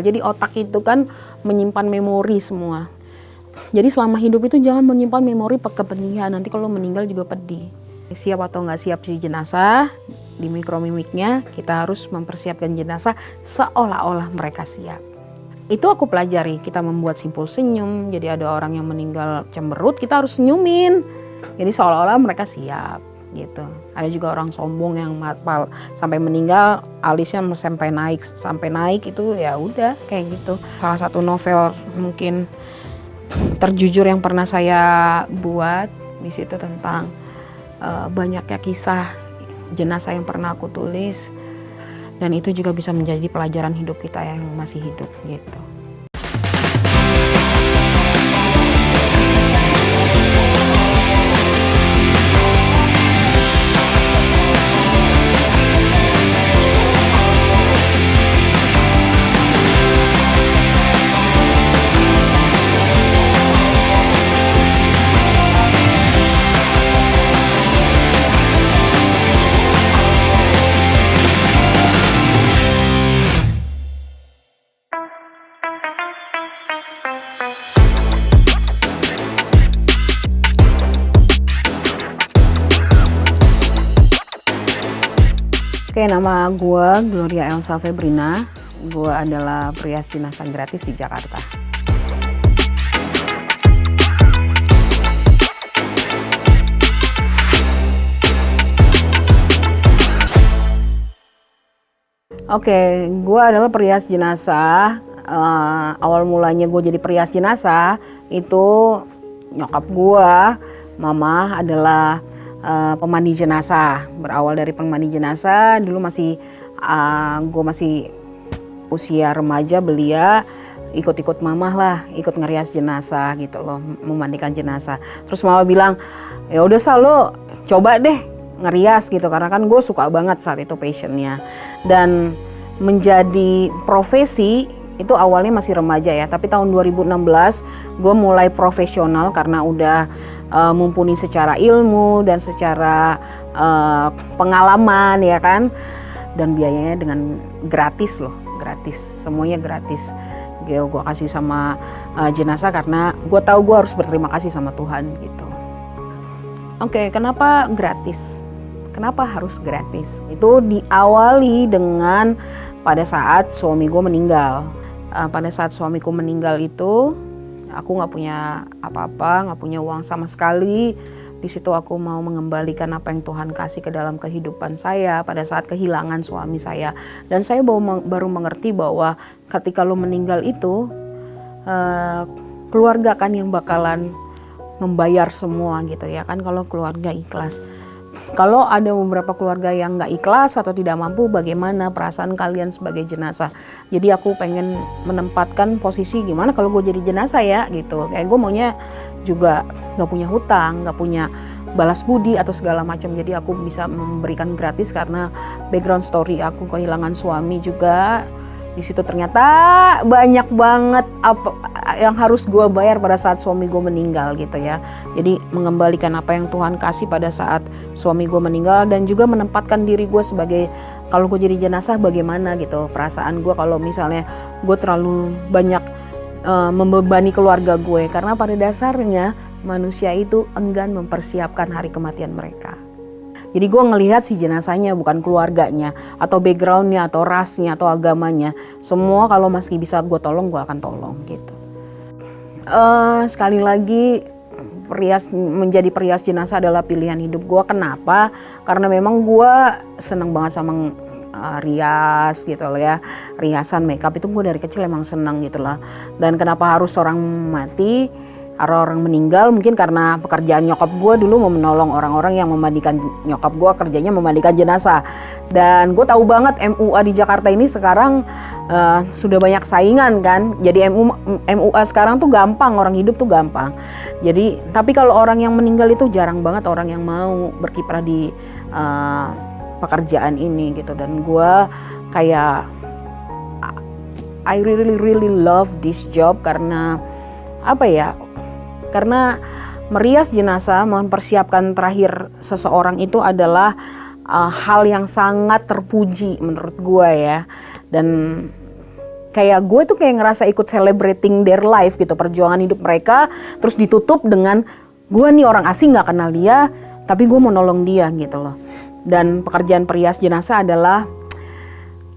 Jadi otak itu kan menyimpan memori semua. Jadi selama hidup itu jangan menyimpan memori kepentingan, nanti kalau meninggal juga pedih. Siap atau nggak siap si jenazah, di mikromimiknya kita harus mempersiapkan jenazah seolah-olah mereka siap. Itu aku pelajari, kita membuat simpul senyum, jadi ada orang yang meninggal cemberut, kita harus senyumin. Jadi seolah-olah mereka siap gitu. Ada juga orang sombong yang sampai meninggal alisnya sampai naik itu ya udah kayak gitu. Salah satu novel mungkin terjujur yang pernah saya buat di situ tentang banyaknya kisah jenazah yang pernah aku tulis, dan itu juga bisa menjadi pelajaran hidup kita yang masih hidup gitu. Oke, nama gue Gloria Elsa Febrina. Gue adalah perias jenazah gratis di Jakarta. Oke, gue adalah perias jenazah. Awal mulanya gue jadi perias jenazah itu nyokap gue, mama adalah pemandi jenazah. Berawal dari pemandi jenazah, dulu gue masih usia remaja belia, ikut-ikut mamah lah, ikut ngerias jenazah gitu loh, memandikan jenazah. Terus mama bilang, ya udah lo coba deh ngerias gitu, karena kan gue suka banget saat itu passionnya. Dan menjadi profesi itu awalnya masih remaja ya, tapi tahun 2016 gue mulai profesional karena udah mumpuni secara ilmu dan secara pengalaman ya kan, dan biayanya dengan gratis loh, gratis, semuanya gratis. Gue kasih sama jenazah karena gue tahu gue harus berterima kasih sama Tuhan gitu. Oke, kenapa gratis? Kenapa harus gratis? Itu diawali dengan pada saat suami gue meninggal. Pada saat suamiku meninggal itu aku nggak punya apa-apa, nggak punya uang sama sekali. Di situ aku mau mengembalikan apa yang Tuhan kasih ke dalam kehidupan saya pada saat kehilangan suami saya. Dan saya baru mengerti bahwa ketika lo meninggal itu, keluarga kan yang bakalan membayar semua gitu ya kan, kalau keluarga ikhlas. Kalau ada beberapa keluarga yang nggak ikhlas atau tidak mampu, bagaimana perasaan kalian sebagai jenazah? Jadi aku pengen menempatkan posisi gimana kalau gue jadi jenazah ya gitu. Kayak gue maunya juga nggak punya hutang, nggak punya balas budi atau segala macam. Jadi aku bisa memberikan gratis karena background story aku kehilangan suami juga. Di situ ternyata banyak banget apa yang harus gue bayar pada saat suami gue meninggal gitu ya. Jadi mengembalikan apa yang Tuhan kasih pada saat suami gue meninggal, dan juga menempatkan diri gue sebagai, kalau gue jadi jenazah bagaimana gitu perasaan gue kalau misalnya gue terlalu banyak membebani keluarga gue, karena pada dasarnya manusia itu enggan mempersiapkan hari kematian mereka. Jadi gue ngelihat si jenazahnya, bukan keluarganya atau backgroundnya atau rasnya atau agamanya. Semua kalau masih bisa gue tolong, gue akan tolong gitu. Sekali lagi, menjadi perias jenazah adalah pilihan hidup gue. Kenapa? Karena memang gue seneng banget sama rias gitu loh ya. Riasan makeup itu gue dari kecil emang seneng gitu lah. Dan kenapa harus orang mati? Orang meninggal mungkin karena pekerjaan nyokap gue dulu mau menolong orang-orang yang memandikan, nyokap gue kerjanya memandikan jenazah. Dan gue tahu banget MUA di Jakarta ini sekarang sudah banyak saingan kan. Jadi MUA sekarang tuh gampang, orang hidup tuh gampang. Jadi tapi kalau orang yang meninggal itu jarang banget orang yang mau berkiprah di pekerjaan ini gitu. Dan gue kayak I really love this job karena apa ya? Karena merias jenazah, mempersiapkan terakhir seseorang itu adalah hal yang sangat terpuji menurut gue ya. Dan kayak gue tuh kayak ngerasa ikut celebrating their life gitu, perjuangan hidup mereka, terus ditutup dengan gue nih orang asing nggak kenal dia, tapi gue mau nolong dia gitu loh. Dan pekerjaan perias jenazah adalah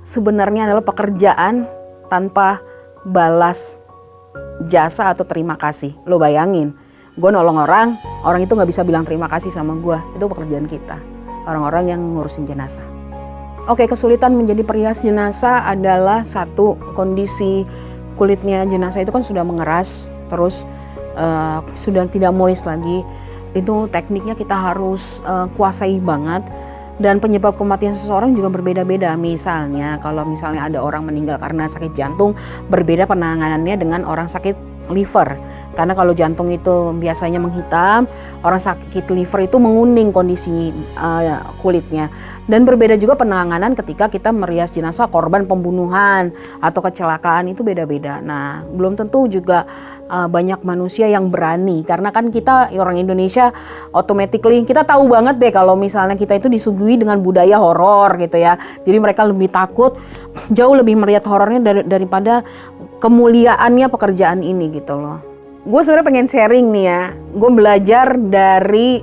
sebenarnya adalah pekerjaan tanpa balas jasa atau terima kasih. Lo bayangin, gue nolong orang itu nggak bisa bilang terima kasih sama gue. Itu pekerjaan kita, orang-orang yang ngurusin jenazah. Oke, kesulitan menjadi perias jenazah adalah satu, kondisi kulitnya jenazah itu kan sudah mengeras, terus sudah tidak moist lagi. Itu tekniknya kita harus kuasai banget. Dan penyebab kematian seseorang juga berbeda-beda. Misalnya kalau misalnya ada orang meninggal karena sakit jantung, berbeda penanganannya dengan orang sakit liver. Karena kalau jantung itu biasanya menghitam, orang sakit liver itu menguning kondisi kulitnya. Dan berbeda juga penanganan ketika kita merias jenazah korban pembunuhan atau kecelakaan, itu beda-beda. Nah, belum tentu juga banyak manusia yang berani, karena kan kita orang Indonesia automatically kita tahu banget deh kalau misalnya kita itu disuguhi dengan budaya horor gitu ya. Jadi mereka lebih takut, jauh lebih melihat horornya daripada kemuliaannya pekerjaan ini gitu loh. Gue sebenarnya pengen sharing nih ya, gue belajar dari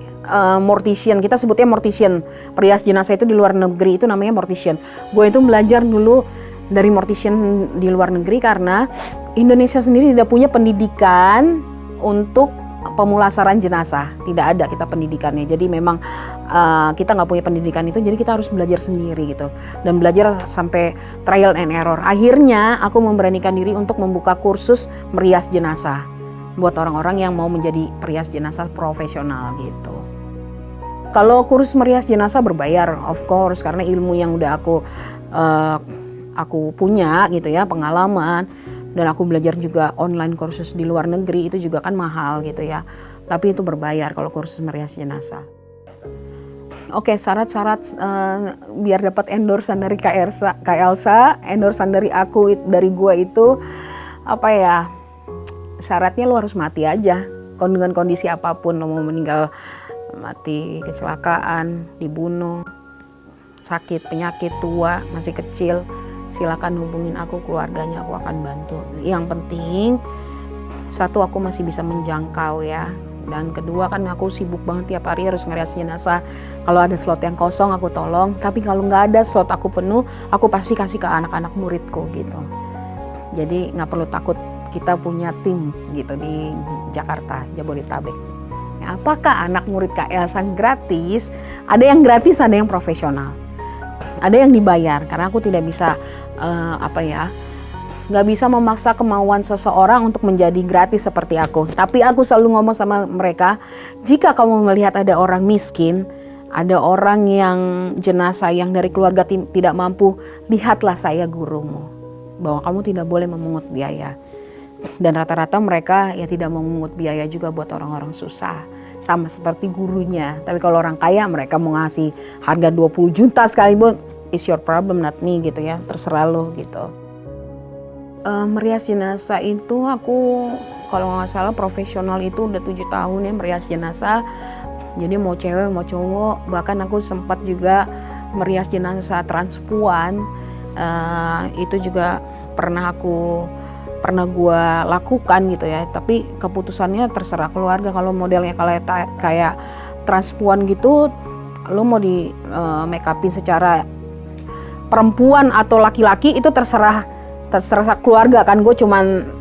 mortician, kita sebutnya mortician, perias jenazah itu di luar negeri itu namanya mortician. Gue itu belajar dulu dari mortician di luar negeri karena Indonesia sendiri tidak punya pendidikan untuk pemulasaran jenazah, tidak ada kita pendidikannya. Jadi memang kita nggak punya pendidikan itu, jadi kita harus belajar sendiri gitu, dan belajar sampai trial and error. Akhirnya aku memberanikan diri untuk membuka kursus merias jenazah buat orang-orang yang mau menjadi perias jenazah profesional gitu. Kalau kursus merias jenazah berbayar, of course, karena ilmu yang udah aku punya gitu ya, pengalaman. Dan aku belajar juga online kursus di luar negeri, itu juga kan mahal gitu ya. Tapi itu berbayar kalau kursus merias jenazah. Oke, syarat-syarat biar dapat endorsean dari Kak Elsa, endorsean dari aku, dari gua itu apa ya? Syaratnya lo harus mati aja. Dengan kondisi apapun, lo mau meninggal, mati kecelakaan, dibunuh, sakit, penyakit, tua, masih kecil, silakan hubungin aku, keluarganya aku akan bantu. Yang penting satu, aku masih bisa menjangkau ya, dan kedua kan aku sibuk banget tiap hari harus ngerias jenazah. Kalau ada slot yang kosong aku tolong, tapi kalau nggak ada slot aku penuh, aku pasti kasih ke anak-anak muridku gitu. Jadi nggak perlu takut, kita punya tim gitu di Jakarta, Jabodetabek. Apakah anak murid Kak Elsa gratis? Ada yang gratis, ada yang profesional. Ada yang dibayar, karena aku tidak bisa nggak bisa memaksa kemauan seseorang untuk menjadi gratis seperti aku. Tapi aku selalu ngomong sama mereka, jika kamu melihat ada orang miskin, ada orang yang jenazah yang dari keluarga tidak mampu, lihatlah saya gurumu, bahwa kamu tidak boleh memungut biaya. Dan rata-rata mereka ya tidak mau memungut biaya juga buat orang-orang susah, sama seperti gurunya. Tapi kalau orang kaya, mereka mau ngasih harga 20 juta sekalipun, it's your problem not me gitu ya, terserah lo gitu. Merias jenazah itu aku kalau nggak salah profesional itu udah 7 tahun ya merias jenazah. Jadi mau cewek mau cowok, bahkan aku sempat juga merias jenazah transpuan. Itu juga pernah gue lakukan gitu ya, tapi keputusannya terserah keluarga. Kalau modelnya kayak transpuan gitu, lo mau di make upin secara perempuan atau laki-laki, itu terserah keluarga kan. Gue cuman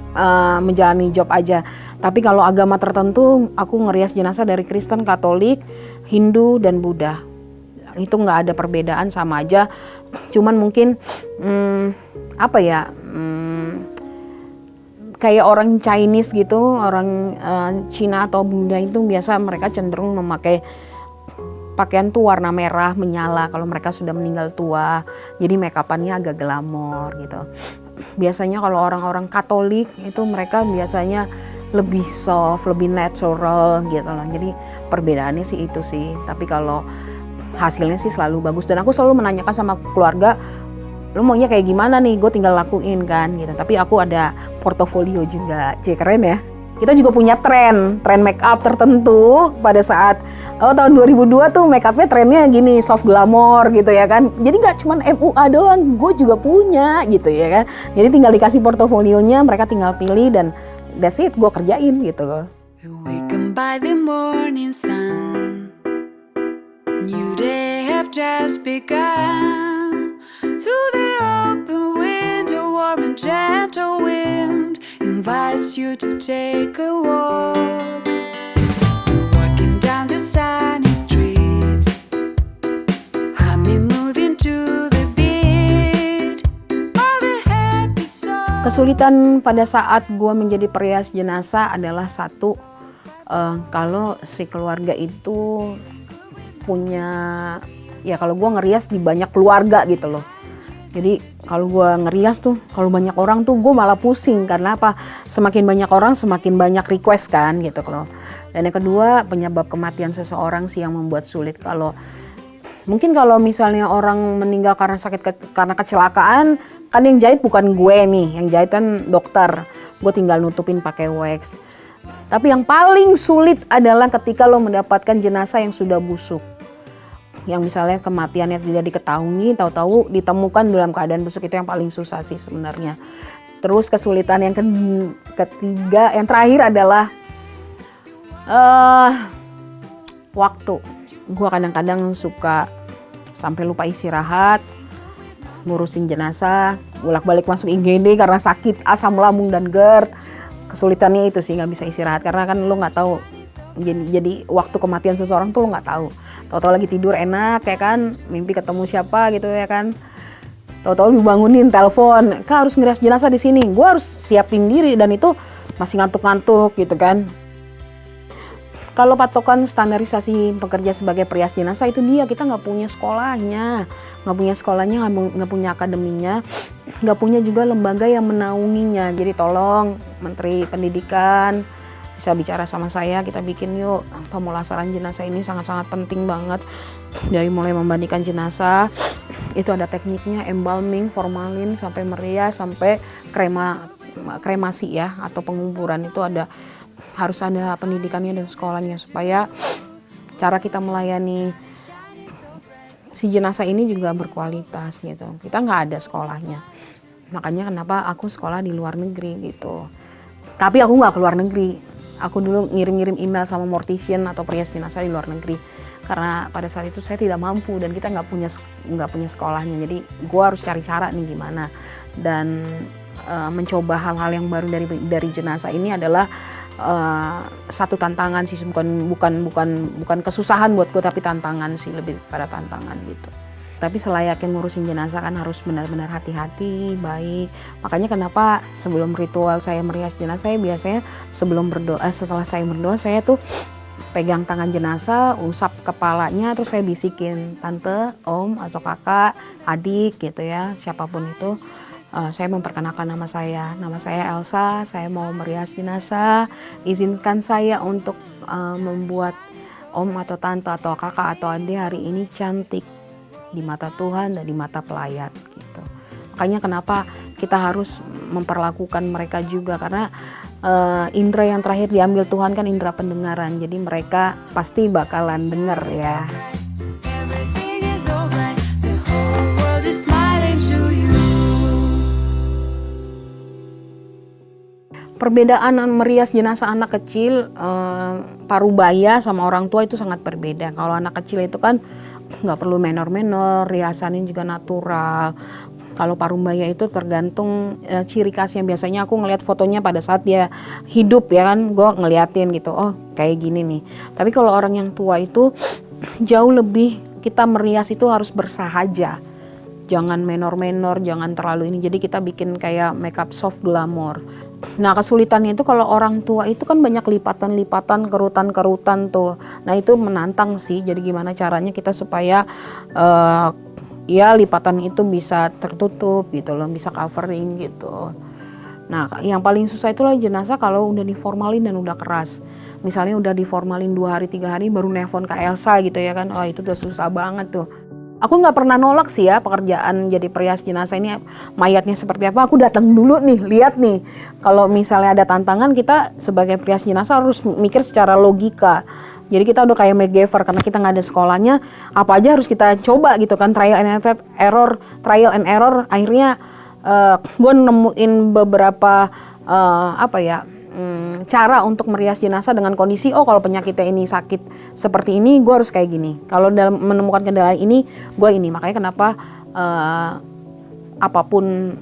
menjalani job aja. Tapi kalau agama tertentu, aku ngerias jenazah dari Kristen, Katolik, Hindu dan Buddha. Itu nggak ada perbedaan, sama aja. Cuman mungkin kayak orang Chinese gitu, orang Cina atau Buddha itu biasa mereka cenderung memakai pakaian tuh warna merah menyala kalau mereka sudah meninggal tua. Jadi make upannya agak glamor gitu. Biasanya kalau orang-orang Katolik itu mereka biasanya lebih soft, lebih natural gitu loh. Jadi perbedaannya sih itu sih. Tapi kalau hasilnya sih selalu bagus. Dan aku selalu menanyakan sama keluarga, lu maunya kayak gimana nih, gue tinggal lakuin kan gitu. Tapi aku ada portofolio juga, keren ya. Kita juga punya tren make up tertentu pada saat tahun 2002 tuh make upnya trennya gini, soft glamour gitu ya kan. Jadi nggak cuma MUA doang, gue juga punya gitu ya kan. Jadi tinggal dikasih portofolionya, mereka tinggal pilih dan that's it, gue kerjain gitu. Awakened by the morning sun, new day have just begun. Through the open window, warm and gentle wind invites you to take a walk. Walking down the sunny street, humming, moving to the beat. All the happy songs. Kesulitan pada saat gue menjadi perias jenazah adalah satu, kalau si keluarga itu punya, ya kalau gue ngerias di banyak keluarga gitu loh. Jadi kalau gue ngerias tuh, kalau banyak orang tuh gue malah pusing. Karena apa? Semakin banyak orang semakin banyak request kan gitu loh. Dan yang kedua, penyebab kematian seseorang sih yang membuat sulit. Mungkin kalau misalnya orang meninggal karena karena kecelakaan, kan yang jahit bukan gue nih, yang jahit kan dokter. Gue tinggal nutupin pakai wax. Tapi yang paling sulit adalah ketika lo mendapatkan jenazah yang sudah busuk. Yang misalnya kematiannya tidak diketahui, tahu-tahu ditemukan dalam keadaan busuk, itu yang paling susah sih sebenarnya. Terus kesulitan yang ketiga, yang terakhir adalah waktu. Gue kadang-kadang suka sampai lupa istirahat, ngurusin jenazah, bolak-balik masuk IGD karena sakit asam lambung dan GERD. Kesulitannya itu sih, nggak bisa istirahat karena kan lo nggak tahu. Jadi waktu kematian seseorang tuh lo nggak tahu. Tahu-tahu lagi tidur enak ya kan, mimpi ketemu siapa gitu ya kan. Tahu-tahu dibangunin telepon, Kak harus ngerias jenazah di sini. Gue harus siapin diri dan itu masih ngantuk-ngantuk gitu kan. Kalau patokan standarisasi pekerja sebagai perias jenazah itu dia, kita nggak punya sekolahnya, nggak punya akademinya, nggak punya juga lembaga yang menaunginya. Jadi tolong Menteri Pendidikan bisa bicara sama saya, kita bikin yuk pemulasaran jenazah ini sangat-sangat penting banget. Dari mulai memandikan jenazah, itu ada tekniknya, embalming, formalin, sampai merias, sampai kremasi ya, atau penguburan itu harus ada pendidikannya dan sekolahnya supaya cara kita melayani si jenazah ini juga berkualitas gitu. Kita nggak ada sekolahnya, makanya kenapa aku sekolah di luar negeri gitu. Tapi aku nggak keluar negeri. Aku dulu ngirim-ngirim email sama mortician atau perias jenazah di luar negeri karena pada saat itu saya tidak mampu dan kita nggak punya sekolahnya. Jadi gue harus cari cara nih gimana, dan mencoba hal-hal yang baru dari jenazah ini adalah satu tantangan sih, bukan kesusahan buat gue, tapi tantangan sih, lebih pada tantangan gitu. Tapi selayaknya ngurusin jenazah kan harus benar-benar hati-hati, baik. Makanya kenapa sebelum ritual saya merias jenazah, saya biasanya setelah saya berdoa, saya tuh pegang tangan jenazah, usap kepalanya, terus saya bisikin, tante, om, atau kakak, adik gitu ya, siapapun itu. Saya memperkenalkan nama saya Elsa, saya mau merias jenazah, izinkan saya untuk membuat om atau tante atau kakak atau adik hari ini cantik di mata Tuhan dan di mata pelayat gitu. Makanya kenapa kita harus memperlakukan mereka juga, karena indera yang terakhir diambil Tuhan kan indera pendengaran, jadi mereka pasti bakalan dengar ya. Perbedaan merias jenazah anak kecil, parubaya sama orang tua itu sangat berbeda. Kalau anak kecil itu kan nggak perlu menor-menor, riasannya juga natural. Kalau parubaya itu tergantung ciri khasnya. Biasanya aku ngelihat fotonya pada saat dia hidup ya kan, gue ngeliatin gitu, oh kayak gini nih. Tapi kalau orang yang tua itu jauh lebih, kita merias itu harus bersahaja. Jangan menor-menor, jangan terlalu ini. Jadi kita bikin kayak makeup soft glamour. Nah kesulitannya itu kalau orang tua itu kan banyak lipatan-lipatan, kerutan-kerutan tuh. Nah itu menantang sih. Jadi gimana caranya kita supaya ya lipatan itu bisa tertutup gitu loh, bisa covering gitu. Nah yang paling susah itulah jenazah kalau udah diformalin dan udah keras. Misalnya udah diformalin 2 hari 3 hari baru nelpon ke Elsa gitu ya kan. Oh itu udah susah banget tuh. Aku nggak pernah nolak sih ya pekerjaan jadi perias jenazah ini, mayatnya seperti apa, aku datang dulu nih, lihat nih. Kalau misalnya ada tantangan, kita sebagai perias jenazah harus mikir secara logika. Jadi kita udah kayak MacGyver, karena kita nggak ada sekolahnya, apa aja harus kita coba gitu kan, trial and error. Akhirnya gue nemuin beberapa cara untuk merias jenazah dengan kondisi, oh kalau penyakitnya ini sakit seperti ini, gue harus kayak gini. Kalau dalam menemukan kendala ini, gue ini. Makanya kenapa apapun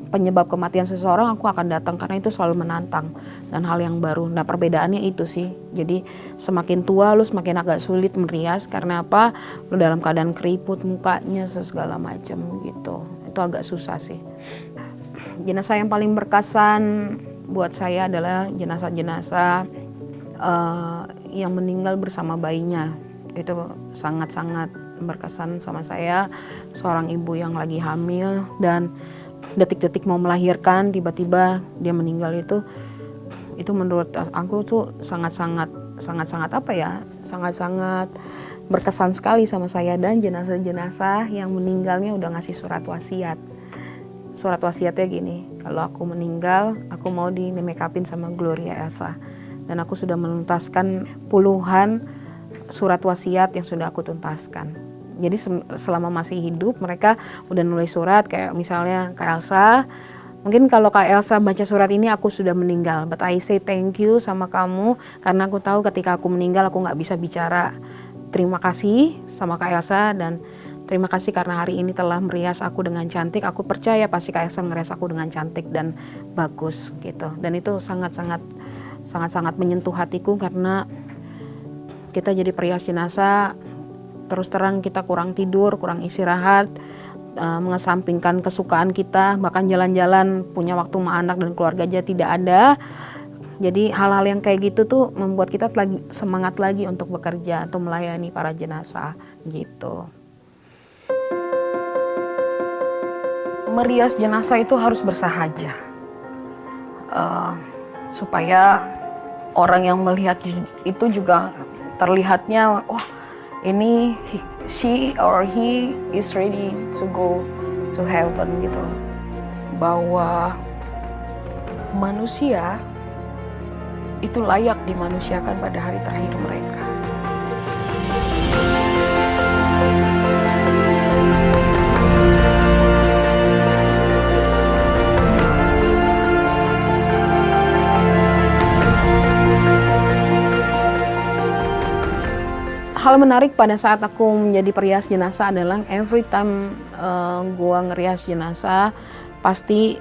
penyebab kematian seseorang, aku akan datang, karena itu selalu menantang dan hal yang baru. Nah perbedaannya itu sih. Jadi semakin tua lu semakin agak sulit merias, karena apa? Lu dalam keadaan keriput mukanya segala macam gitu. Itu agak susah sih. Jenazah yang paling berkesan buat saya adalah jenazah-jenazah yang meninggal bersama bayinya. Itu sangat-sangat berkesan sama saya. Seorang ibu yang lagi hamil dan detik-detik mau melahirkan, tiba-tiba dia meninggal, itu menurut aku tuh sangat-sangat berkesan sekali sama saya. Dan jenazah-jenazah yang meninggalnya udah ngasih surat wasiat. Surat wasiatnya gini, kalau aku meninggal, aku mau dimekapin sama Gloria Elsa. Dan aku sudah menuntaskan puluhan surat wasiat yang sudah aku tuntaskan. Jadi selama masih hidup, mereka udah nulis surat, kayak misalnya Kak Elsa, mungkin kalau Kak Elsa baca surat ini, aku sudah meninggal, but I say thank you sama kamu, karena aku tahu ketika aku meninggal, aku gak bisa bicara. Terima kasih sama Kak Elsa, dan terima kasih karena hari ini telah merias aku dengan cantik. Aku percaya pasti Kak Elsa merias aku dengan cantik dan bagus gitu. Dan itu sangat-sangat menyentuh hatiku, karena kita jadi perias jenazah, terus terang kita kurang tidur, kurang istirahat, mengesampingkan kesukaan kita, bahkan jalan-jalan, punya waktu sama anak dan keluarga aja tidak ada. Jadi hal-hal yang kayak gitu tuh membuat kita lagi semangat lagi untuk bekerja atau melayani para jenazah gitu. Merias jenazah itu harus bersahaja, supaya orang yang melihat itu juga terlihatnya, oh ini she or he is ready to go to heaven gitu. Bahwa manusia itu layak dimanusiakan pada hari terakhir mereka. Hal menarik pada saat aku menjadi perias jenazah adalah every time gua ngerias jenazah, pasti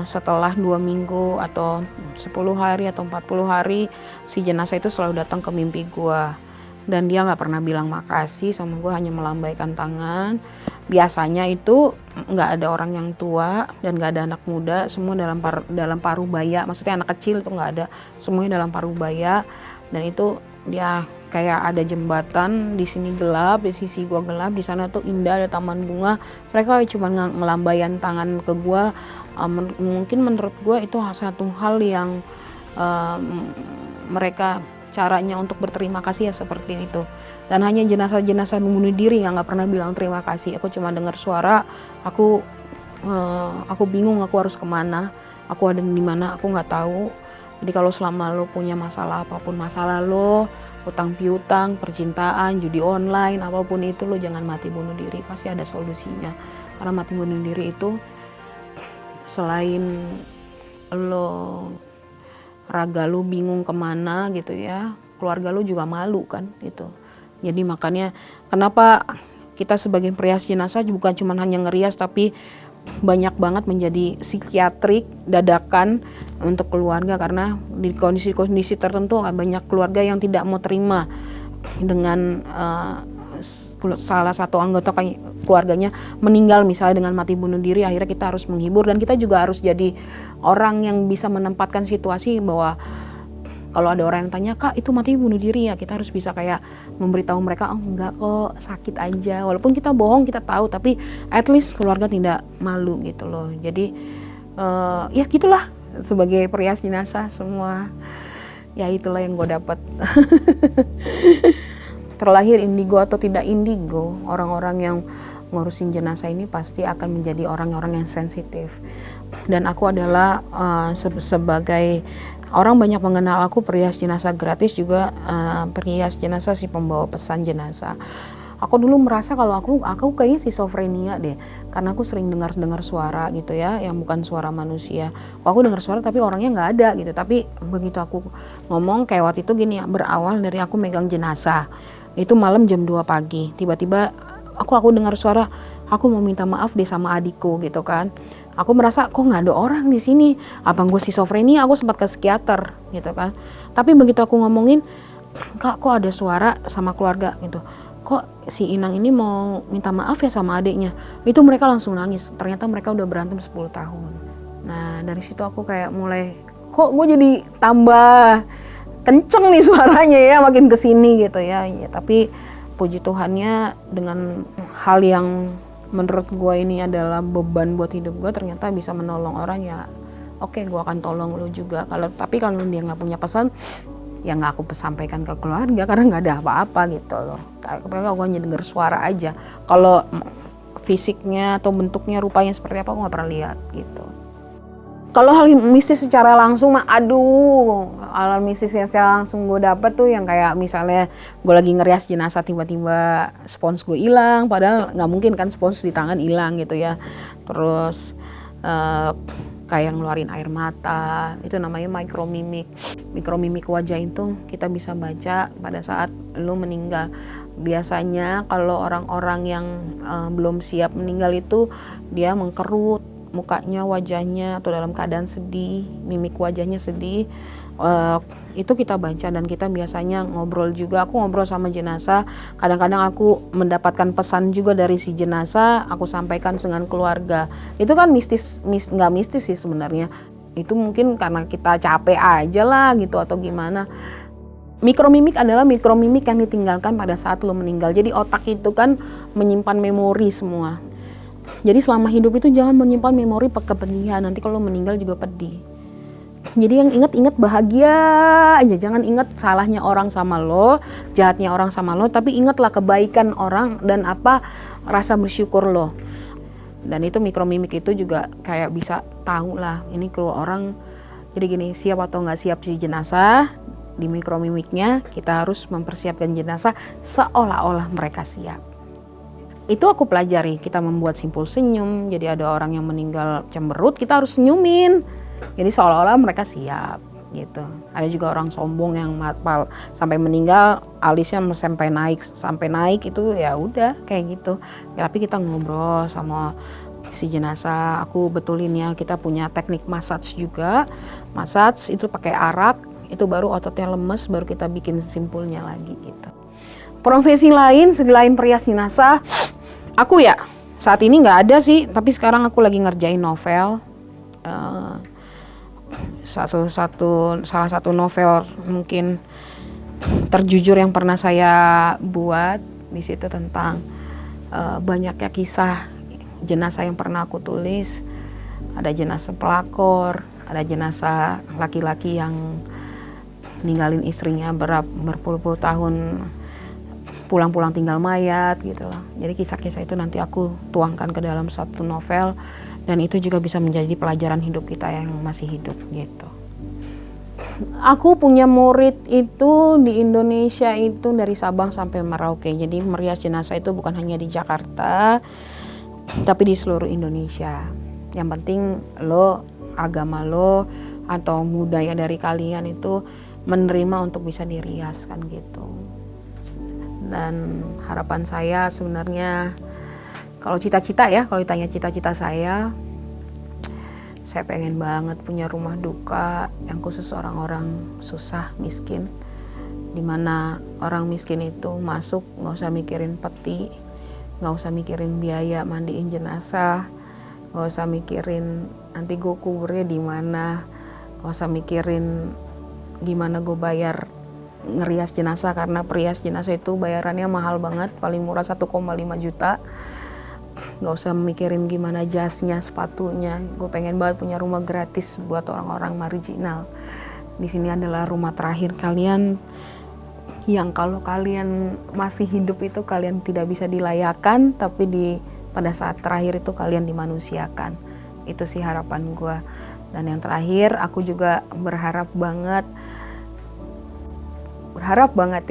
setelah 2 minggu atau 10 hari atau 40 hari, si jenazah itu selalu datang ke mimpi gua. Dan dia gak pernah bilang makasih sama gua, hanya melambaikan tangan. Biasanya itu gak ada orang yang tua dan gak ada anak muda, semua dalam paruh baya. Maksudnya anak kecil itu gak ada, semuanya dalam paruh baya. Dan itu dia kayak ada jembatan, di sini gelap, di sisi gua gelap, di sana tuh indah, ada taman bunga. Mereka cuma ngelambaikan tangan ke gua. Mungkin menurut gua itu satu hal yang mereka caranya untuk berterima kasih ya seperti itu. Dan hanya jenazah-jenazah bunuh diri yang nggak pernah bilang terima kasih. Aku cuma dengar suara, aku bingung aku harus kemana, aku ada di mana, aku nggak tahu. Jadi kalau selama lo punya masalah apapun, masalah lo, utang piutang, percintaan, judi online, apapun itu, lo jangan mati bunuh diri, pasti ada solusinya. Karena mati bunuh diri itu selain lo raga lo bingung kemana gitu ya, keluarga lo juga malu kan gitu. Jadi makanya kenapa kita sebagai perias jenazah bukan cuma hanya ngerias, tapi banyak banget menjadi psikiatrik dadakan untuk keluarga, karena di kondisi-kondisi tertentu banyak keluarga yang tidak mau terima dengan salah satu anggota keluarganya meninggal misalnya dengan mati bunuh diri. Akhirnya kita harus menghibur, dan kita juga harus jadi orang yang bisa menempatkan situasi bahwa kalau ada orang yang tanya, Kak itu mati bunuh diri ya, kita harus bisa kayak memberitahu mereka, oh enggak kok, sakit aja. Walaupun kita bohong, kita tahu, tapi at least keluarga tidak malu gitu loh. Jadi ya gitulah, sebagai perias jenazah semua, ya itulah yang gue dapat. terlahir indigo atau tidak indigo, orang-orang yang ngurusin jenazah ini pasti akan menjadi orang-orang yang sensitif. Dan aku adalah sebagai orang banyak mengenal aku perias jenazah gratis juga, perias jenazah si pembawa pesan jenazah. Aku dulu merasa kalau aku kayaknya schizophrenia deh, karena aku sering dengar suara gitu ya, yang bukan suara manusia. Aku dengar suara tapi orangnya nggak ada gitu. Tapi begitu aku ngomong kayak waktu itu gini ya, berawal dari aku megang jenazah. Itu malam jam 2 pagi, tiba-tiba aku dengar suara, aku mau minta maaf deh sama adikku gitu kan. Aku merasa kok nggak ada orang di sini, apa gue schizophrenia, aku sempat ke psikiater gitu kan. Tapi begitu aku ngomongin, kak kok ada suara sama keluarga gitu, kok si Inang ini mau minta maaf ya sama adiknya, itu mereka langsung nangis. Ternyata mereka udah berantem 10 tahun. Nah dari situ aku kayak mulai, kok gue jadi tambah kenceng nih suaranya ya, makin kesini gitu ya. Tapi puji Tuhannya dengan hal yang menurut gue ini adalah beban buat hidup gue, ternyata bisa menolong orang ya. Oke, gue akan tolong lo juga. Tapi kalau dia nggak punya pesan, ya nggak aku sampaikan ke keluarga karena nggak ada apa-apa gitu loh. Tapi gue hanya denger suara aja. Kalau fisiknya atau bentuknya rupanya seperti apa, aku nggak pernah lihat gitu. Kalau hal mistis secara langsung mah hal mistis yang secara langsung gue dapet tuh yang kayak misalnya gue lagi ngerias jenazah tiba-tiba spons gue hilang, padahal nggak mungkin kan spons di tangan hilang gitu ya. Terus kayak ngeluarin air mata, itu namanya mikromimik. Mikromimik wajah itu kita bisa baca pada saat lo meninggal. Biasanya kalau orang-orang yang belum siap meninggal itu dia mengkerut mukanya, wajahnya, atau dalam keadaan sedih, mimik wajahnya sedih. Itu kita baca dan kita biasanya ngobrol juga. Aku ngobrol sama jenazah, kadang-kadang aku mendapatkan pesan juga dari si jenazah, aku sampaikan dengan keluarga. Itu kan nggak mistis sih sebenarnya, itu mungkin karena kita capek aja lah gitu atau gimana. Mikromimik adalah mikromimik yang ditinggalkan pada saat lo meninggal. Jadi otak itu kan menyimpan memori semua. Jadi selama hidup itu jangan menyimpan memori kepedihan, nanti kalau meninggal juga pedih. Jadi yang ingat bahagia aja, jangan ingat salahnya orang sama lo, jahatnya orang sama lo, tapi ingatlah kebaikan orang dan apa rasa bersyukur lo. Dan itu mikromimik itu juga kayak bisa tahu lah ini kalau orang, jadi gini, siap atau nggak siap si jenazah. Di mikromimiknya kita harus mempersiapkan jenazah seolah-olah mereka siap. Itu aku pelajari, kita membuat simpul senyum. Jadi ada orang yang meninggal cemberut, kita harus senyumin. Jadi seolah-olah mereka siap gitu. Ada juga orang sombong yang sampai meninggal alisnya sampai naik itu ya udah kayak gitu. Ya, tapi kita ngobrol sama si jenazah, aku betulin ya, kita punya teknik massage juga. Massage itu pakai arak, itu baru ototnya lemes, baru kita bikin simpulnya lagi gitu. Profesi lain selain perias jenazah, aku ya saat ini nggak ada sih, tapi sekarang aku lagi ngerjain novel. Salah satu novel mungkin terjujur yang pernah saya buat di situ tentang banyaknya kisah jenazah yang pernah aku tulis. Ada jenazah pelakor, ada jenazah laki-laki yang ninggalin istrinya berpuluh-puluh tahun, pulang-pulang tinggal mayat gitu loh. Jadi kisah-kisah itu nanti aku tuangkan ke dalam satu novel, dan itu juga bisa menjadi pelajaran hidup kita yang masih hidup gitu. Aku punya murid itu di Indonesia itu dari Sabang sampai Merauke. Jadi merias jenazah itu bukan hanya di Jakarta, tapi di seluruh Indonesia. Yang penting lo, agama lo, atau budaya dari kalian itu menerima untuk bisa dirias kan gitu. Dan harapan saya sebenarnya, kalau cita-cita ya, kalau ditanya cita-cita saya pengen banget punya rumah duka yang khusus orang-orang susah, miskin. Dimana orang miskin itu masuk gak usah mikirin peti, gak usah mikirin biaya mandiin jenazah, gak usah mikirin nanti gue kuburnya di mana, gak usah mikirin gimana gue bayar ngerias jenazah, karena perias jenazah itu bayarannya mahal banget, paling murah 1,5 juta. Gak usah mikirin gimana jasnya, sepatunya. Gue pengen banget punya rumah gratis buat orang-orang marginal. Di sini adalah rumah terakhir kalian. yang kalau kalian masih hidup itu kalian tidak bisa dilayakan, tapi pada saat terakhir itu kalian dimanusiakan. Itu sih harapan gue. Dan yang terakhir, aku juga berharap banget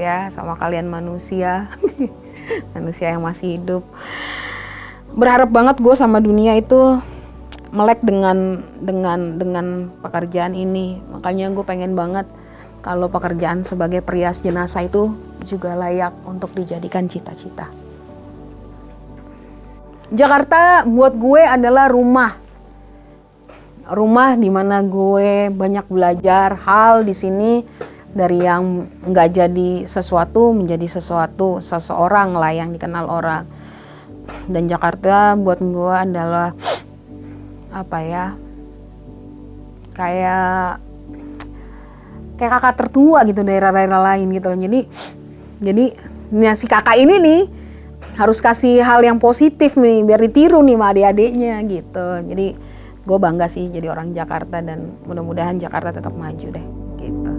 ya sama kalian manusia, manusia yang masih hidup. Berharap banget gue sama dunia itu melek dengan pekerjaan ini. Makanya gue pengen banget kalau pekerjaan sebagai perias jenazah itu juga layak untuk dijadikan cita-cita. Jakarta buat gue adalah rumah. Rumah di mana gue banyak belajar hal di sini, dari yang nggak jadi sesuatu menjadi sesuatu, seseorang lah yang dikenal orang. Dan Jakarta buat gue adalah apa ya? Kayak kakak tertua gitu daerah-daerah lain gitu. Jadi si kakak ini nih harus kasih hal yang positif nih biar ditiru nih sama adik-adiknya gitu. Jadi gue bangga sih jadi orang Jakarta dan mudah-mudahan Jakarta tetap maju deh gitu.